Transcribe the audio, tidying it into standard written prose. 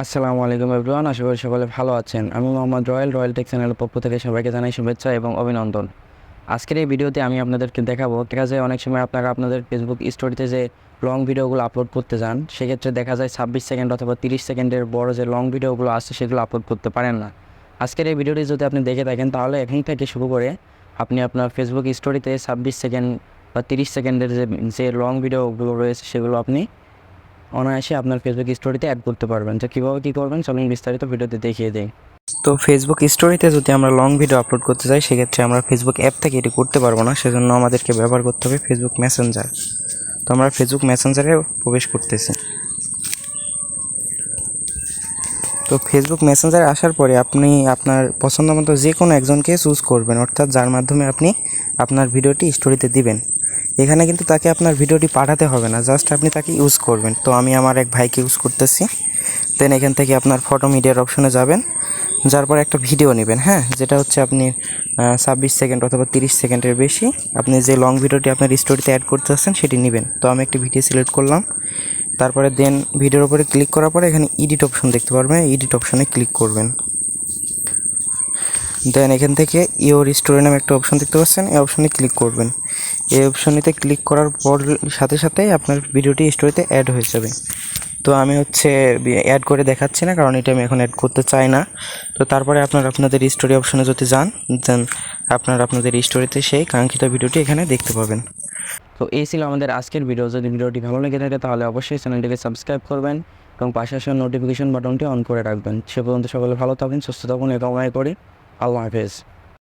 আসসালামু আলাইকুম এভরিওয়ান, আশা করি সকলে ভালো আছেন। আমি মোহাম্মদ রয়েল টেক চ্যানেলের পক্ষ থেকে সবাইকে জানাই শুভেচ্ছা এবং অভিনন্দন। আজকের এই ভিডিওতে আমি আপনাদেরকে দেখাবো, দেখা যায় অনেক সময় আপনারা আপনাদের ফেসবুক স্টোরিতে যে লং ভিডিওগুলো আপলোড করতে যান, সেক্ষেত্রে দেখা যায় 26 সেকেন্ড অথবা 30 সেকেন্ডের বড় যে লং ভিডিওগুলো আছে সেগুলো আপলোড করতে পারেন না। আজকের এই ভিডিওটি যদি আপনি দেখে থাকেন তাহলে এখন থেকে শুরু করে আপনি আপনার ফেসবুক স্টোরিতে 26 সেকেন্ড বা 30 সেকেন্ডের যে লং ভিডিওগুলো রয়েছে সেগুলো আপনি অনায়াসে আপনার ফেসবুক স্টোরিতে অ্যাড করতে পারবেন। তো কীভাবে কী করবেন চলুন বিস্তারিত ভিডিওতে দেখিয়ে দিই। তো ফেসবুক স্টোরিতে যদি আমরা লং ভিডিও আপলোড করতে চাই, সেক্ষেত্রে আমরা ফেসবুক অ্যাপ থেকে এটি করতে পারবো না, সেজন্য আমাদেরকে ব্যবহার করতে হবে ফেসবুক মেসেঞ্জার। তো আমরা ফেসবুক মেসেঞ্জারে প্রবেশ করতেছি। তো ফেসবুক মেসেঞ্জারে আসার পরে আপনি আপনার পছন্দ মতো যে কোনো একজনকে চুজ করবেন, অর্থাৎ যার মাধ্যমে আপনি আপনার ভিডিওটি স্টোরিতে দিবেন। এখানে কিন্তু তাকে আপনার ভিডিওটি পাঠাতে হবে না, জাস্ট আপনি তাকে ইউজ করবেন। তো আমি আমার এক ভাইকে ইউজ করতেছি। দেন এখান থেকে আপনার ফটো মিডিয়ার অপশনে যাবেন, যার পরে একটা ভিডিও নেবেন, হ্যাঁ, যেটা হচ্ছে আপনি 26 সেকেন্ড অথবা 30 সেকেন্ডের বেশি আপনি যে লং ভিডিওটি আপনার স্টোরিতে অ্যাড করতে চাচ্ছেন সেটি নেবেন। তো আমি একটি ভিডিও সিলেক্ট করলাম, তারপরে দেন ভিডিওর উপরে ক্লিক করার পরে এখানে এডিট অপশন দেখতে পারবেন, এডিট অপশনে ক্লিক করবেন। দেন এখান থেকে ইওর স্টোরি নামে একটা অপশন দেখতে পাচ্ছেন, এই অপশনে ক্লিক করবেন। এই অপশনেতে ক্লিক করার পর সাথে সাথেই আপনার ভিডিওটি স্টোরিতে অ্যাড হয়ে যাবে। তো আমি অ্যাড করে দেখাচ্ছি না, কারণ এটা আমি এখন অ্যাড করতে চাই না। তো তারপরে আপনাদের স্টোরি অপশনে যদি যান, দেন আপনাদের স্টোরিতে সেই কাঙ্ক্ষিত ভিডিওটি এখানে দেখতে পাবেন। তো এই ছিল আমাদের আজকের ভিডিও। যদি ভিডিওটি ভালো লেগে থাকে তাহলে অবশ্যই চ্যানেলটিকে সাবস্ক্রাইব করবেন এবং পাশে আসা নোটিফিকেশন বাটনটি অন করে রাখবেন। সে পর্যন্ত সকলে ভালো থাকুন, সুস্থ থাকুন, এই কামনা করি। আল্লাহ হাফেজ।